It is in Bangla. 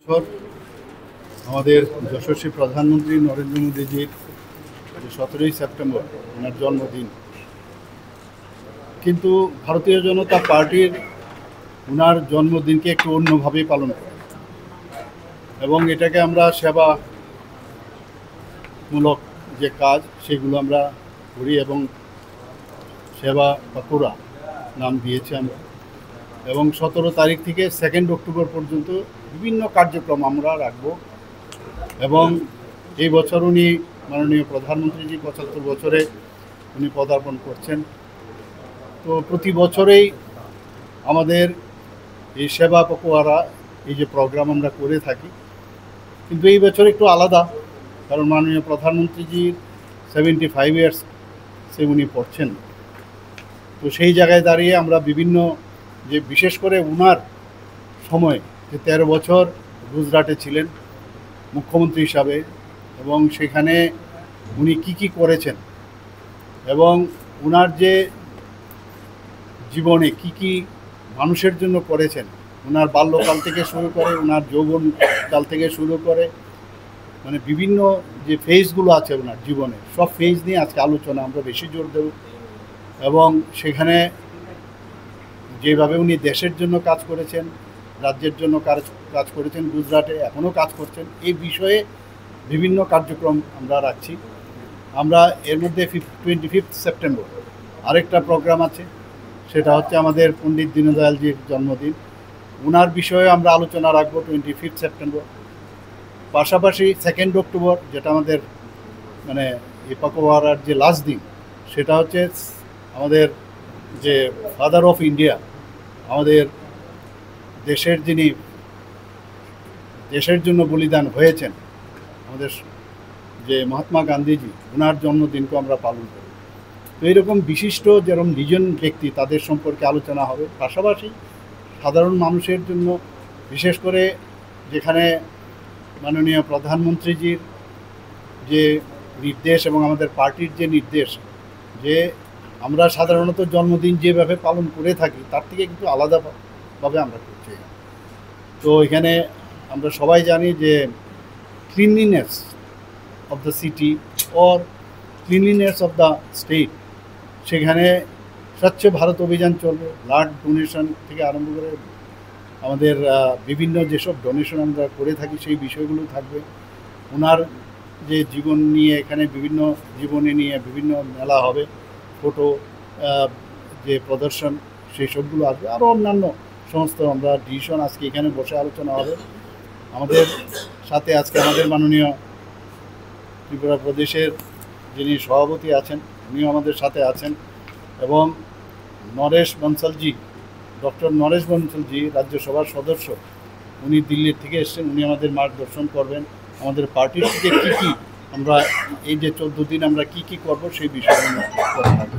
বছর আমাদের যশস্বী প্রধানমন্ত্রী নরেন্দ্র মোদীজির 17ই সেপ্টেম্বর ওনার জন্মদিন, কিন্তু ভারতীয় জনতা পার্টির ওনার জন্মদিনকে একটু অন্যভাবে পালন করে এবং এটাকে আমরা সেবামূলক যে কাজ সেগুলো আমরা করি এবং সেবা বাঁকুড়া নাম দিয়েছি আমরা। এবং 17 তারিখ থেকে 2 অক্টোবর পর্যন্ত বিভিন্ন কার্যক্রম আমরা রাখব। এবং এই বছর উনি মাননীয় প্রধানমন্ত্রীজি 75 বছরে উনি পদার্পণ করছেন। তো প্রতি বছরেই আমাদের এই সেবা পখোয়ারা এই যে প্রোগ্রাম আমরা করে থাকি, কিন্তু এই বছর একটু আলাদা, কারণ মাননীয় প্রধানমন্ত্রীজির 75 ইয়ার্স উনি পড়ছেন। তো সেই জায়গায় দাঁড়িয়ে আমরা বিভিন্ন যে বিশেষ করে ওনার সময় যে 13 বছর গুজরাটে ছিলেন মুখ্যমন্ত্রী হিসাবে, এবং সেখানে উনি কি করেছেন এবং ওনার যে জীবনে কি মানুষের জন্য করেছেন, ওনার বাল্যকাল থেকে শুরু করে ওনার যৌবনকাল থেকে শুরু করে মানে বিভিন্ন যে ফেজগুলো আছে ওনার জীবনে, সব ফেজ নিয়ে আজকে আলোচনা আমরা বেশি জোর দেব। এবং সেখানে যেভাবে উনি দেশের জন্য কাজ করেছেন, রাজ্যের জন্য কাজ করেছেন, গুজরাটে এখনও কাজ করছেন, এই বিষয়ে বিভিন্ন কার্যক্রম আমরা রাখছি। আমরা এর মধ্যে 25 সেপ্টেম্বর আরেকটা প্রোগ্রাম আছে, সেটা হচ্ছে আমাদের পণ্ডিত দীনদয়ালজির জন্মদিন, ওনার বিষয়ে আমরা আলোচনা রাখবো 25 সেপ্টেম্বর। পাশাপাশি 2 অক্টোবর যেটা আমাদের মানে এই পখোয়ারার যে লাস্ট দিন, সেটা হচ্ছে আমাদের যে ফাদার অফ ইন্ডিয়া, আমাদের যিনি দেশের জন্য বলিদান হয়েছেন, আমাদের যে মহাত্মা গান্ধীজি, ওনার জন্মদিনকে আমরা পালন করি। তো এইরকম বিশিষ্ট যেরকম নিজন ব্যক্তি তাদের সম্পর্কে আলোচনা হবে। পাশাপাশি সাধারণ মানুষের জন্য বিশেষ করে যেখানে মাননীয় প্রধানমন্ত্রীজির যে নির্দেশ এবং আমাদের পার্টির যে নির্দেশ, যে আমরা সাধারণত জন্মদিন যেভাবে পালন করে থাকি তার থেকে কিন্তু আলাদাভাবে আমরা করছি। তো এখানে আমরা সবাই জানি যে cleanliness of the city or cleanliness of the state, সেখানে স্বচ্ছ ভারত অভিযান চলবে। ব্লাড ডোনেশন থেকে আরম্ভ করে আমাদের বিভিন্ন যেসব ডোনেশন আমরা করে থাকি সেই বিষয়গুলো থাকবে। ওনার যে জীবন নিয়ে এখানে বিভিন্ন জীবনী নিয়ে বিভিন্ন মেলা হবে, ফটো যে প্রদর্শন সেই সবগুলো আসবে, আরও অন্যান্য সমস্ত আমরা ডিসিশন আজকে এখানে বসে আলোচনা হবে। আমাদের সাথে আজকে আমাদের মাননীয় ত্রিপুরা প্রদেশের যিনি সভাপতি আছেন উনিও আমাদের সাথে আছেন, এবং ডক্টর নরেশ বনসলজি রাজ্যসভার সদস্য, উনি দিল্লির থেকে এসেছেন, উনি আমাদের মার্গদর্শন করবেন। আমাদের পার্টির থেকে কী আমরা এই যে 14 দিন আমরা কি করব সেই বিষয়ে কথা হবে।